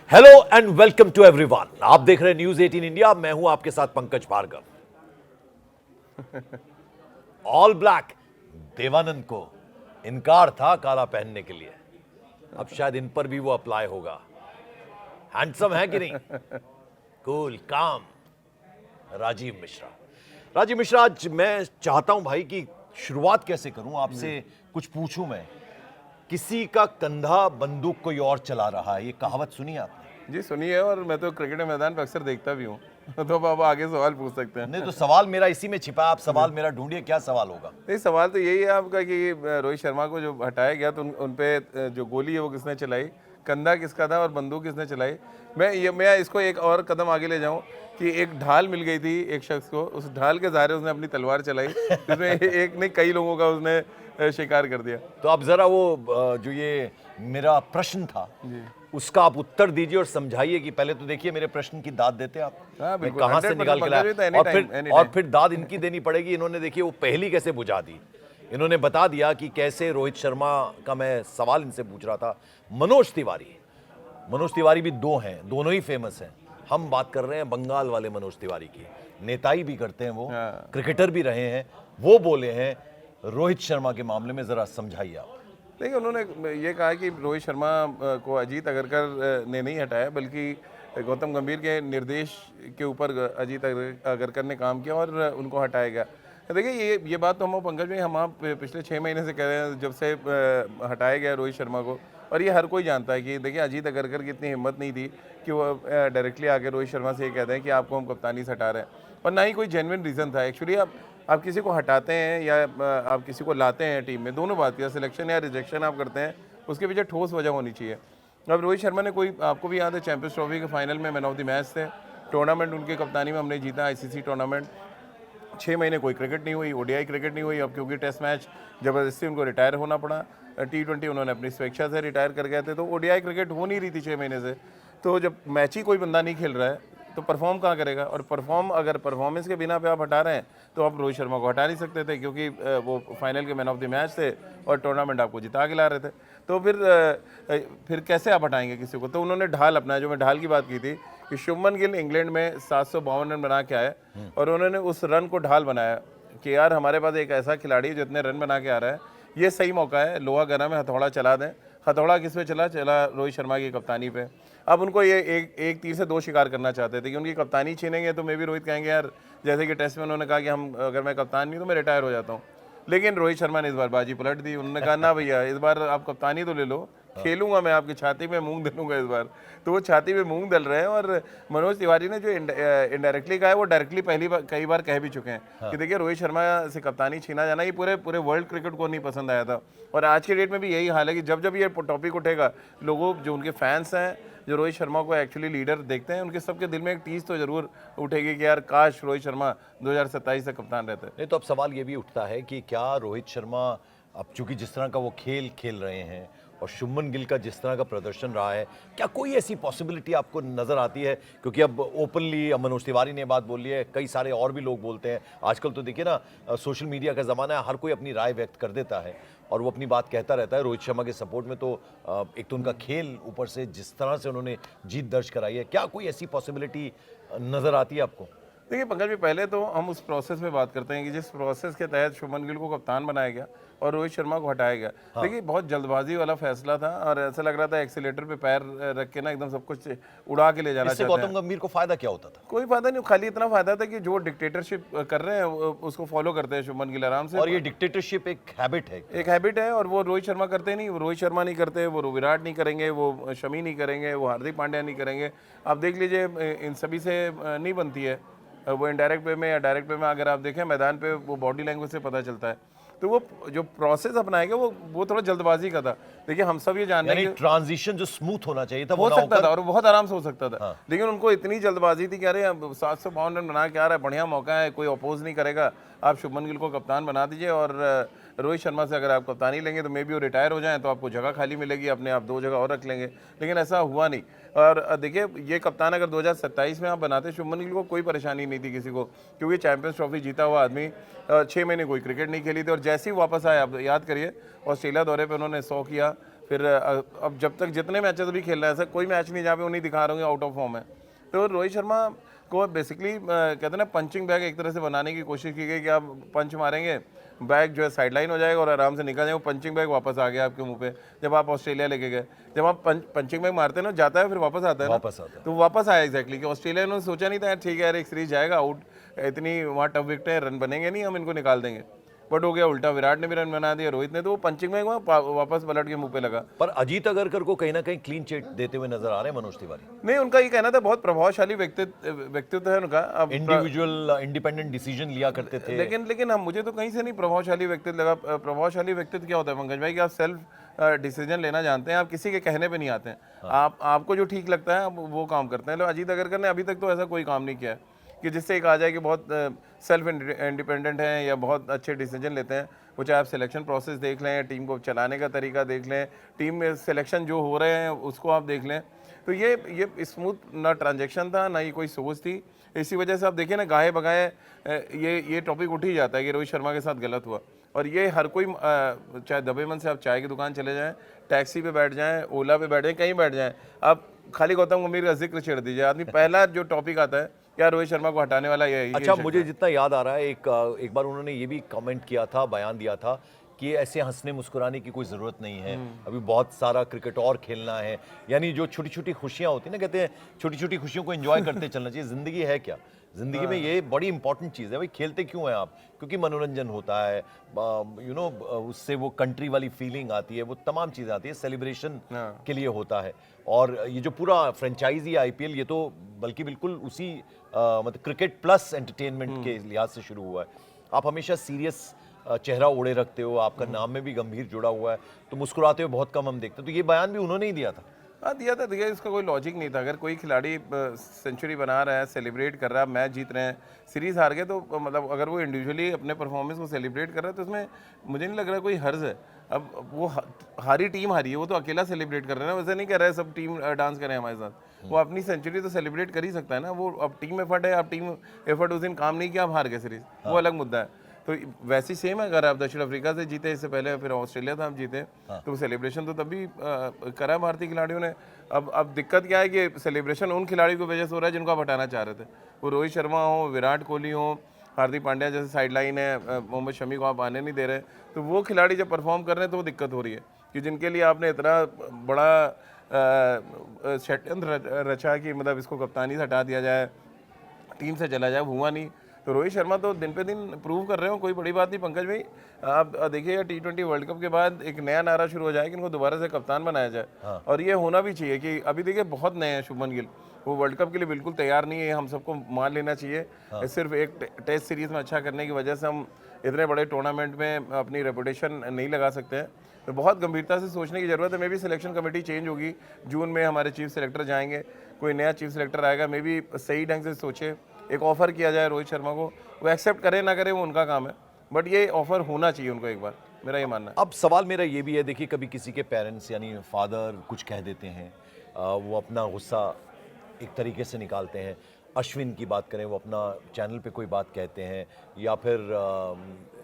Hello and welcome to everyone. आप देख रहे हैं न्यूज 18 इंडिया। मैं हूं आपके साथ पंकज भार्गव। ऑल ब्लैक देवानंद को इनकार था काला पहनने के लिए, अब शायद इन पर भी वो अप्लाई होगा। हैंडसम है कि नहीं? कूल काम राजीव मिश्रा। राजीव मिश्रा, आज मैं चाहता हूं भाई कि शुरुआत कैसे करूं, आपसे कुछ पूछूं। मैं किसी का कंधा बंदूक कोई और चला रहा है, ये कहावत सुनी है आपने? जी सुनिए, और मैं तो क्रिकेट मैदान पर अक्सर देखता भी हूँ। तो अब आप आगे सवाल पूछ सकते हैं। नहीं तो सवाल मेरा इसी में छिपा है, आप सवाल मेरा ढूंढिए, क्या सवाल होगा? नहीं, सवाल तो यही है आपका कि रोहित शर्मा को जो हटाया गया तो उन पे जो गोली है वो किसने चलाई, कंधा किसका था और बंदूक किसने चलाई। मैं इसको एक और कदम आगे ले जाऊं कि एक ढाल मिल गई थी एक शख्स को, उस ढाल के सहारे उसने अपनी तलवार चलाई, जिसमें एक नहीं कई लोगों का उसने शिकार कर दिया। तो आप जरा वो जो ये मेरा प्रश्न था उसका आप उत्तर दीजिए और समझाइए कि पहले तो देखिए मेरे प्रश्न की दाद देते आप। हाँ, मैं बिल्कुल, कहां से 100% निकाल के लाया, anytime, और फिर दाद इनकी देनी पड़ेगी। इन्होंने देखिए वो पहली कैसे बुझा दी। इन्होंने बता दिया कि कैसे रोहित शर्मा का मैं सवाल इनसे पूछ रहा था। मनोज तिवारी भी दो हैं, दोनों ही फेमस हैं। हम बात कर रहे हैं बंगाल वाले मनोज तिवारी की। नेताई भी करते हैं वो, क्रिकेटर भी रहे हैं। वो बोले हैं रोहित शर्मा के मामले में, जरा समझाइए आप। देखिए, उन्होंने ये कहा कि रोहित शर्मा को अजीत अगरकर ने नहीं हटाया, बल्कि गौतम गंभीर के निर्देश के ऊपर अजीत अगरकर ने काम किया और उनको हटाया गया। देखिए, ये बात तो हम पंकज में आप पिछले 6 महीने से कह रहे हैं, जब से हटाया गया रोहित शर्मा को। और ये हर कोई जानता है कि देखिए अजीत अगरकर की इतनी हिम्मत नहीं थी कि वो डायरेक्टली आके रोहित शर्मा से ये कहते हैं कि आपको हम कप्तानी से हटा रहे हैं, और ना ही कोई जेन्युइन रीज़न था। एक्चुअली आप किसी को हटाते हैं या आप किसी को लाते हैं टीम में, दोनों बात, या सिलेक्शन या रिजेक्शन आप करते हैं, उसके पीछे ठोस वजह होनी चाहिए। अब रोहित शर्मा ने कोई, आपको भी याद है, चैंपियंस ट्रॉफी के फाइनल में मैन ऑफ द मैच थे, टूर्नामेंट उनकी कप्तानी में हमने जीता, आईसीसी टूर्नामेंट। 6 महीने कोई क्रिकेट नहीं हुई, ओडीआई क्रिकेट नहीं हुई। अब क्योंकि टेस्ट मैच ज़बरदस्ती उनको रिटायर होना पड़ा, T20 उन्होंने अपनी स्वेच्छा से रिटायर कर गए थे, तो ओडीआई क्रिकेट हो नहीं रही थी 6 महीने से। तो जब मैच ही कोई बंदा नहीं खेल रहा है तो परफॉर्म कहाँ करेगा? और अगर परफॉर्मेंस के बिना पे आप हटा रहे हैं तो आप रोहित शर्मा को हटा नहीं सकते थे, क्योंकि वो फाइनल के मैन ऑफ द मैच थे और टूर्नामेंट आपको जिता के ला रहे थे। तो फिर कैसे आप हटाएंगे किसी को? तो उन्होंने ढाल अपनाया, जो मैं ढाल की बात की थी कि शुभमन गिल इंग्लैंड में 752 रन बना के आए, और उन्होंने उस रन को ढाल बनाया कि यार हमारे पास एक ऐसा खिलाड़ी जो इतने रन बना के आ रहा है, ये सही मौका है, लोहा गर्म है, हथौड़ा चला दें। हथौड़ा किस पे चला रोहित शर्मा की कप्तानी पे। अब उनको ये एक तीर से दो शिकार करना चाहते थे कि उनकी कप्तानी छीनेंगे तो मैं भी रोहित कहेंगे यार, जैसे कि टेस्ट में उन्होंने कहा कि अगर मैं कप्तान नहीं तो मैं रिटायर हो जाता हूँ। लेकिन रोहित शर्मा ने इस बार बाजी पलट दी। उन्होंने कहा ना भैया, इस बार आप कप्तानी तो ले लो, खेलूंगा मैं, आपकी छाती में मूंग दलूंगा इस बार। तो वो छाती में मूंग दल रहे हैं। और मनोज तिवारी ने जो इनडायरेक्टली कहा है, वो डायरेक्टली कई बार कह भी चुके हैं कि देखिए रोहित शर्मा से कप्तानी छीना जाना ये पूरे वर्ल्ड क्रिकेट को नहीं पसंद आया था। और आज के डेट में भी यही हाल है कि जब ये टॉपिक उठेगा, लोगों जो उनके फैंस हैं, जो रोहित शर्मा को एक्चुअली लीडर देखते हैं, उनके सबके दिल में एक टीस तो जरूर उठेगी कि यार काश रोहित शर्मा 2027 से कप्तान रहते। नहीं तो अब सवाल ये भी उठता है कि क्या रोहित शर्मा, अब चूंकि जिस तरह का वो खेल रहे हैं और शुभमन गिल का जिस तरह का प्रदर्शन रहा है, क्या कोई ऐसी पॉसिबिलिटी आपको नजर आती है? क्योंकि अब ओपनली मनोज तिवारी ने बात बोली है, कई सारे और भी लोग बोलते हैं। आजकल तो देखिए ना, सोशल मीडिया का ज़माना है, हर कोई अपनी राय व्यक्त कर देता है और वो अपनी बात कहता रहता है। रोहित शर्मा के सपोर्ट में तो एक तो उनका खेल, ऊपर से जिस तरह से उन्होंने जीत दर्ज कराई है, क्या कोई ऐसी पॉसिबिलिटी नज़र आती है आपको? देखिए पंकज जी, पहले तो हम उस प्रोसेस में बात करते हैं कि जिस प्रोसेस के तहत शुभमन गिल को कप्तान बनाया गया और रोहित शर्मा को हटाया गया। देखिए बहुत जल्दबाजी वाला फैसला था और ऐसा लग रहा था एक्सीलेटर पे पैर रख के ना एकदम सब कुछ उड़ा के ले जाना इससे चाहते हैं। गौतम गंभीर को फायदा क्या होता था? कोई फायदा नहीं, खाली इतना फायदा था कि जो डिक्टेटरशिप कर रहे हैं उसको फॉलो करते हैं शुभमन गिल आराम से। और ये डिक्टेटरशिप एक हैबिट है और वो रोहित शर्मा करते नहीं, वो रोहित शर्मा नहीं करते, वो विराट नहीं करेंगे, वो शमी नहीं करेंगे, वो हार्दिक पांड्या नहीं करेंगे। आप देख लीजिए, इन सभी से नहीं बनती है। वो इनडायरेक्ट वे में या डायरेक्ट वे में अगर आप देखें मैदान पे, वो बॉडी लैंग्वेज से पता चलता है। तो वो जो प्रोसेस अपनाएगा वो थोड़ा जल्दबाजी का था। देखिए हम सब ये जानते हैं कि ट्रांजिशन जो स्मूथ होना चाहिए था हो सकता था और बहुत आराम से हो सकता था। हाँ। लेकिन उनको इतनी जल्दबाजी थी कि अरे 752 रन बना के आ रहा है, बढ़िया मौका है, कोई अपोज नहीं करेगा, आप शुभमन गिल को कप्तान बना दीजिए और रोहित शर्मा से अगर आप कप्तानी लेंगे तो मे भी वो रिटायर हो जाएं तो आपको जगह खाली मिलेगी, अपने आप 2 जगह और रख लेंगे। लेकिन ऐसा हुआ नहीं। और देखिए ये कप्तान अगर 2027 में आप बनाते, शुभमन गिल को कोई परेशानी नहीं थी किसी को, क्योंकि चैंपियंस ट्रॉफी जीता हुआ आदमी 6 महीने कोई क्रिकेट नहीं खेली थी और जैसे ही वापस आए, आप याद करिए ऑस्ट्रेलिया दौरे पर उन्होंने 100 किया, फिर अब जब तक जितने मैचेस अभी खेल रहे हैं, ऐसा कोई मैच नहीं जहाँ पे वो नहीं दिखा रहे होंगे आउट ऑफ फॉर्म है। तो रोहित शर्मा को बेसिकली कहते हैं ना पंचिंग बैग एक तरह से बनाने की कोशिश की गई कि आप पंच मारेंगे, बैग जो है साइडलाइन हो जाएगा और आराम से निकल जाएगा, वो पंचिंग बैग वापस आ गया आपके मुंह पे। जब आप ऑस्ट्रेलिया लेके गए, जब आप पंचिंग बैग मारते हैं ना, जाता है फिर वापस आता है ना, वापस आता है। तो वापस आया एग्जैक्टली कि ऑस्ट्रेलिया ने सोचा नहीं था यार ठीक है यार एक सीरीज जाएगा आउट, इतनी वहाँ टफ विकेट है, रन बनेंगे नहीं, हम इनको निकाल देंगे। बट हो गया उल्टा, विराट ने भी रन बना दिया, रोहित ने, तो वो पंचिंग बैग वापस पलट के मुंह पे लगा। पर अजीत अगरकर को कहीं ना कहीं क्लीन चिट देते हुए नजर आ रहे हैं मनोज तिवारी। नहीं, उनका ये कहना था बहुत प्रभावशाली व्यक्तित्व है उनका। अब इंडिविजुअल इंडिपेंडेंट डिसीजन लिया करते थे। लेकिन हम मुझे तो कहीं से नहीं प्रभावशाली व्यक्तित्व लगा। प्रभावशाली व्यक्तित्व क्या होता है पंकज भाई, कि आप सेल्फ डिसीजन लेना जानते हैं, आप किसी के कहने पे नहीं आते हैं। आपको जो ठीक लगता है आप वो काम करते हैं। अजीत अगरकर ने अभी तक तो ऐसा कोई काम नहीं किया है कि जिससे एक आ जाए कि बहुत सेल्फ इंडिपेंडेंट हैं या बहुत अच्छे डिसीजन लेते हैं। वो चाहे आप सिलेक्शन प्रोसेस देख लें, टीम को चलाने का तरीका देख लें, टीम में सिलेक्शन जो हो रहे हैं उसको आप देख लें, तो ये स्मूथ ना ट्रांजैक्शन था ना ये कोई सोच थी। इसी वजह से आप देखिए ना, गाहे बगाए ये टॉपिक उठ ही जाता है कि रोहित शर्मा के साथ गलत हुआ। और ये हर कोई चाहे दबे मन से आप चाय की दुकान चले जाएं, टैक्सी पे बैठ जाएं, ओला पे बैठ जाएं, कहीं बैठ जाएं, आप खाली गौतम गंभीर का जिक्र छेड़ दीजिए, आदमी पहला जो टॉपिक आता है क्या रोहित शर्मा को हटाने वाला यही। अच्छा, मुझे जितना याद आ रहा है, एक बार उन्होंने ये भी कमेंट किया था, बयान दिया था कि ऐसे हंसने मुस्कुराने की कोई ज़रूरत नहीं है, अभी बहुत सारा क्रिकेट और खेलना है। यानी जो छोटी छोटी खुशियाँ होती हैं ना, कहते हैं छोटी छोटी खुशियों को एंजॉय करते चलना चाहिए। ज़िंदगी है क्या, ज़िंदगी में ये बड़ी इंपॉर्टेंट चीज़ है भाई। खेलते क्यों हैं आप? क्योंकि मनोरंजन होता है, उससे वो कंट्री वाली फीलिंग आती है, वो तमाम चीज़ें आती है, सेलिब्रेशन के लिए होता है। और ये जो पूरा फ्रेंचाइजी IPL, ये तो बल्कि बिल्कुल उसी मतलब क्रिकेट प्लस एंटरटेनमेंट के लिहाज से शुरू हुआ है। आप हमेशा सीरियस चेहरा ओढ़े रखते हो, आपका नाम में भी गंभीर जुड़ा हुआ है, तो मुस्कुराते हुए बहुत कम हम देखते हैं। तो ये बयान भी उन्होंने ही दिया था। हाँ दिया था, देखिए इसका कोई लॉजिक नहीं था। अगर कोई खिलाड़ी सेंचुरी बना रहा है, सेलिब्रेट कर रहा है, मैच जीत रहे हैं, सीरीज हार गए, तो मतलब अगर वो इंडिविजुअली अपने परफॉर्मेंस को सेलिब्रेट कर रहा है तो उसमें मुझे नहीं लग रहा कोई हर्ज है। अब वो हारी टीम हारी है, वो तो अकेला सेलिब्रेट कर रहे हैं ना, वैसे नहीं कर रहे हैं सब टीम डांस करें हमारे साथ। वो अपनी सेंचुरी तो सेलिब्रेट कर ही सकता है ना। वो अब टीम एफर्ट है, अब टीम एफर्ट उस दिन काम नहीं किया, आप हार गए सीरीज, वो अलग मुद्दा है। तो वैसे ही सेम है, अगर आप दक्षिण अफ्रीका से जीते इससे पहले, फिर ऑस्ट्रेलिया था आप जीते, तो सेलिब्रेशन तो तभी करा भारतीय खिलाड़ियों ने। अब दिक्कत क्या है कि सेलिब्रेशन उन खिलाड़ियों की वजह से हो रहा है जिनको आप हटाना चाह रहे थे। वो रोहित शर्मा हो, विराट कोहली हो, हार्दिक पांड्या जैसे साइडलाइन है, मोहम्मद शमी को आप आने नहीं दे रहे, तो वो खिलाड़ी जब परफॉर्म कर रहे हैं तो वो दिक्कत हो रही है कि जिनके लिए आपने इतना बड़ा षड्यंत्र रचा कि मतलब इसको कप्तानी से हटा दिया जाए, टीम से चला जाए, हुआ नहीं। तो रोहित शर्मा तो दिन पे दिन प्रूव कर रहे हो, कोई बड़ी बात नहीं पंकज भाई। आप देखिएगा T20 वर्ल्ड कप के बाद एक नया नारा शुरू हो जाए कि इनको दोबारा से कप्तान बनाया जाए। और ये होना भी चाहिए कि अभी देखिए बहुत नए हैं शुभमन गिल, वो वर्ल्ड कप के लिए बिल्कुल तैयार नहीं है, हम सबको मान लेना चाहिए। सिर्फ एक टेस्ट सीरीज में अच्छा करने की वजह से हम इतने बड़े टूर्नामेंट में अपनी रेपुटेशन नहीं लगा सकते हैं। तो बहुत गंभीरता से सोचने की ज़रूरत है। मे भी सिलेक्शन कमेटी चेंज होगी, जून में हमारे चीफ सेलेक्टर जाएंगे, कोई नया चीफ सेलेक्टर आएगा, मे भी सही ढंग से सोचे, एक ऑफ़र किया जाए रोहित शर्मा को, वो एक्सेप्ट करे ना करे वो उनका काम है, बट ये ऑफ़र होना चाहिए उनको एक बार, मेरा ये मानना है। अब सवाल मेरा ये भी है, देखिए कभी किसी के पेरेंट्स यानी फादर कुछ कह देते हैं, वो अपना गुस्सा एक तरीके से निकालते हैं। अश्विन की बात करें, वो अपना चैनल पे कोई बात कहते हैं, या फिर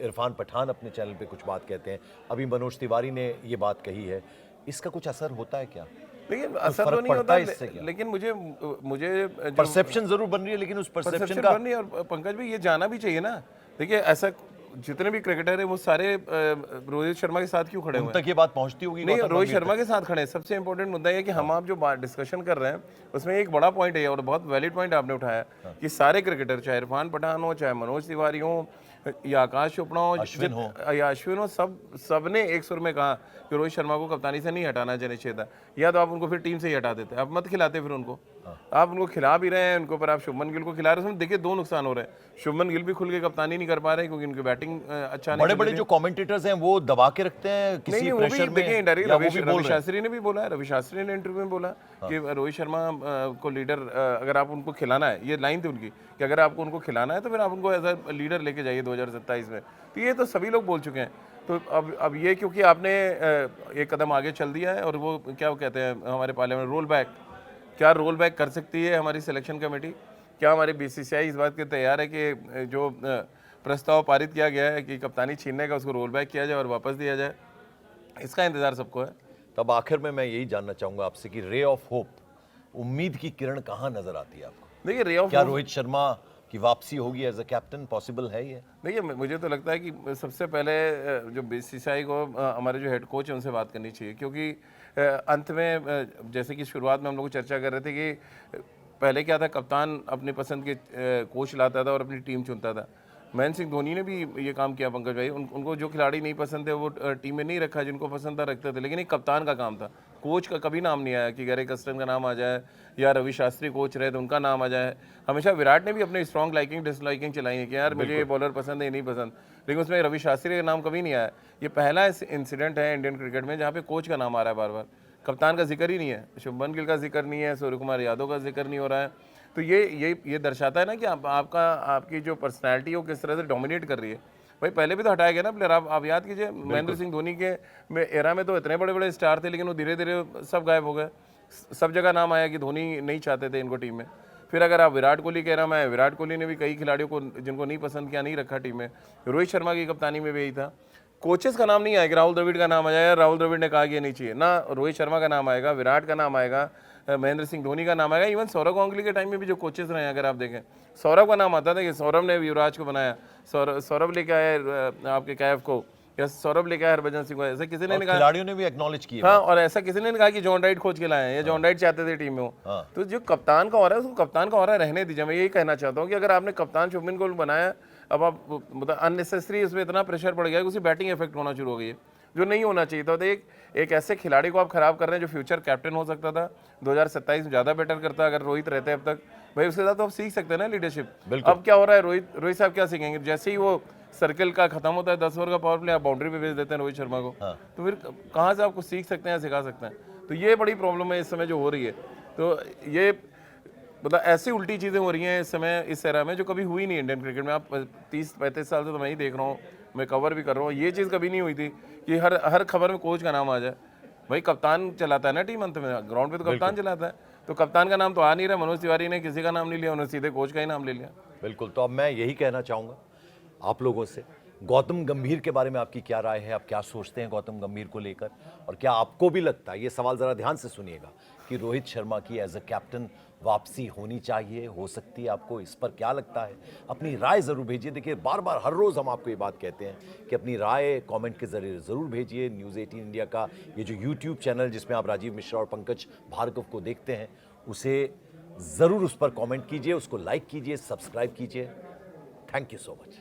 इरफान पठान अपने चैनल पे कुछ बात कहते हैं। अभी मनोज तिवारी ने ये बात कही है, इसका कुछ असर होता है क्या? लेकिन असर तो नहीं होता, लेकिन मुझे परसेप्शन जरूर बन रही है, लेकिन उस परसेप्शन का बन रही है। और पंकज भाई ये जाना भी चाहिए ना, देखिए ऐसा जितने भी क्रिकेटर हैं वो सारे रोहित शर्मा के साथ क्यों खड़े हुए हैं? तक ये बात पहुंचती होगी। नहीं, रोहित शर्मा के साथ खड़े हैं। सबसे इंपॉर्टेंट मुद्दा ये कि हम आप जो बात डिस्कशन कर रहे हैं उसमें एक बड़ा पॉइंट है और बहुत वैलिड पॉइंट आपने उठाया कि सारे क्रिकेटर, चाहे इरफान पठान हो, चाहे मनोज तिवारी हो, या आकाश चोपड़ा हो, या अश्विन हो, सबने एक सुर में कहा कि रोहित शर्मा को कप्तानी से नहीं हटाना चाहिए था, या तो आप उनको फिर टीम से ही हटा देते, आप मत खिलाते फिर उनको। आप उनको खिला भी रहे हैं, उनको पर आप शुभमन गिल को खिला रहे हैं। उसमें देखिए दो नुकसान हो रहे हैं, शुभमन गिल भी खुल के कप्तानी नहीं कर पा रहे क्योंकि उनकी बैटिंग अच्छा नहीं। बड़े बड़े जो कमेंटेटर्स हैं वो दबा के रखते हैं किसी प्रेशर में। देखिए रवि शास्त्री ने भी बोला, रवि शास्त्री ने इंटरव्यू में बोला कि रोहित शर्मा को लीडर, अगर आप उनको खिलाना है, ये लाइन थी उनकी कि अगर आपको उनको खिलाना है तो फिर आप उनको एज अ लीडर लेके जाइए 2027 में। तो ये तो सभी लोग बोल चुके हैं। तो अब ये क्योंकि आपने एक कदम आगे चल दिया है, और वो क्या कहते हैं हमारे पार्लियामेंट रोल बैक, क्या रोल बैक कर सकती है हमारी सिलेक्शन कमेटी? क्या हमारी BCCI इस बात के तैयार है कि जो प्रस्ताव पारित किया गया है कि कप्तानी छीनने का, उसको रोल बैक किया जाए और वापस दिया जाए? इसका इंतज़ार सबको है। तब आखिर में मैं यही जानना चाहूंगा आपसे कि रे ऑफ होप, उम्मीद की किरण कहाँ नजर आती है आपको? देखिए रे ऑफ क्या रोहित शर्मा की वापसी होगी एज अ कैप्टन, पॉसिबल है ये? देखिए मुझे तो लगता है कि सबसे पहले जो बीसीसीआई को हमारे जो हेड कोच है उनसे बात करनी चाहिए, क्योंकि अंत में जैसे कि शुरुआत में हम लोग चर्चा कर रहे थे कि पहले क्या था, कप्तान अपनी पसंद के कोच लाता था और अपनी टीम चुनता था। महेंद्र सिंह धोनी ने भी ये काम किया पंकज भाई, उनको जो खिलाड़ी नहीं पसंद थे वो टीम में नहीं रखा, जिनको पसंद था रखते थे, लेकिन एक कप्तान का काम था। कोच का कभी नाम नहीं आया कि गैरी कर्स्टन का नाम आ जाए या रवि शास्त्री कोच रहे तो उनका नाम आ जाए। हमेशा विराट ने भी अपने स्ट्रॉन्ग लाइकिंग डिसलाइकिंग चलाई है कि यार मुझे ये बॉलर पसंद है, ये नहीं पसंद, लेकिन उसमें रवि शास्त्री का नाम कभी नहीं आया। ये पहला इंसिडेंट है इंडियन क्रिकेट में जहाँ पे कोच का नाम आ रहा है बार बार, कप्तान का जिक्र ही नहीं है, शुभमन गिल का जिक्र नहीं है, सूर्य कुमार यादव का जिक्र नहीं हो रहा है। तो ये दर्शाता है ना कि आपकी जो पर्सनैलिटी है वो किस तरह से डोमिनेट कर रही है। भाई पहले भी तो हटाया गया ना प्लेयर, आप याद कीजिए महेंद्र सिंह धोनी के एरा में तो इतने बड़े बड़े स्टार थे, लेकिन वो धीरे धीरे सब गायब हो गए। सब जगह नाम आया कि धोनी नहीं चाहते थे इनको टीम में। फिर अगर आप विराट कोहली के एरा में आए, विराट कोहली ने भी कई खिलाड़ियों को जिनको नहीं पसंद किया नहीं रखा टीम में। रोहित शर्मा की कप्तानी में भी यही था। कोचेस का नाम नहीं आएगा, राहुल द्रविड़ का नाम आ जाएगा, राहुल द्रविड़ ने कहा कि ये नहीं चाहिए ना, रोहित शर्मा का नाम आएगा, विराट का नाम आएगा, महेंद्र सिंह धोनी का नाम आएगा। इवन सौरव गांगुली के टाइम में भी जो कोचेस रहे हैं अगर आप देखें, सौरव का नाम आता था कि सौरव ने युवराज को बनाया, सौरभ लेके आए आपके कैफ को, या सौरभ लेके आए हरभजन सिंह को, ऐसा किसी ने कहा। खिलाड़ियों ने भी एक्नॉलेज किया। हाँ, और ऐसा किसी ने नहीं कहा कि जॉन राइट खोज के लाए हैं या जॉन राइट चाहते थे टीम में हो। तो जो कप्तान का हो रहा है उसको कप्तान का हो रहा है रहने दीजिए। मैं यही कहना चाहता हूँ कि अगर आपने कप्तान शुभमन गिल बनाया, अब आप मतलब अननेसेसरी उसमें इतना प्रेशर पड़ गया कि उसी बैटिंग इफेक्ट होना शुरू हो गई है जो नहीं होना चाहिए था। तो एक ऐसे खिलाड़ी को आप खराब कर रहे हैं जो फ्यूचर कैप्टन हो सकता था, 2027 में ज़्यादा बेटर करता अगर रोहित रहते अब तक। भाई उसके साथ तो आप सीख सकते हैं ना लीडरशिप। अब क्या हो रहा है, रोहित साहब क्या सीखेंगे? जैसे ही वो सर्कल का खत्म होता है 10 ओवर का पावर प्ले, आप बाउंड्री पे भेज देते हैं रोहित शर्मा को। तो फिर कहाँ से आपको सीख सकते हैं, सिखा सकते हैं? तो ये बड़ी प्रॉब्लम है इस समय जो हो रही है। तो ये मतलब ऐसी उल्टी चीज़ें हो रही हैं इस समय इस एरा में जो कभी हुई नहीं इंडियन क्रिकेट में। आप 30-35 साल से तो मैं ही देख रहा हूँ, मैं कवर भी कर रहा हूँ, ये चीज़ कभी नहीं हुई थी कि हर खबर में कोच का नाम आ जाए। भाई कप्तान चलाता है ना टीम, अंत में ग्राउंड पे तो कप्तान चलाता है। तो कप्तान का नाम तो आ नहीं रहा, मनोज तिवारी ने किसी का नाम नहीं लिया, उन्होंने सीधे कोच का ही नाम ले लिया। बिल्कुल। तो अब मैं यही कहना चाहूँगा आप लोगों से, गौतम गंभीर के बारे में आपकी क्या राय है? आप क्या सोचते हैं गौतम गंभीर को लेकर? और क्या आपको भी लगता है, ये सवाल ज़रा ध्यान से सुनिएगा, कि रोहित शर्मा की एज अ कैप्टन वापसी होनी चाहिए, हो सकती है? आपको इस पर क्या लगता है? अपनी राय ज़रूर भेजिए। देखिए बार बार हर रोज़ हम आपको ये बात कहते हैं कि अपनी राय कमेंट के ज़रिए ज़रूर भेजिए। न्यूज़ 18 इंडिया का ये जो यूट्यूब चैनल जिसमें आप राजीव मिश्रा और पंकज भार्गव को देखते हैं, उसे ज़रूर उस पर कमेंट कीजिए, उसको लाइक कीजिए, सब्सक्राइब कीजिए। Thank you so much.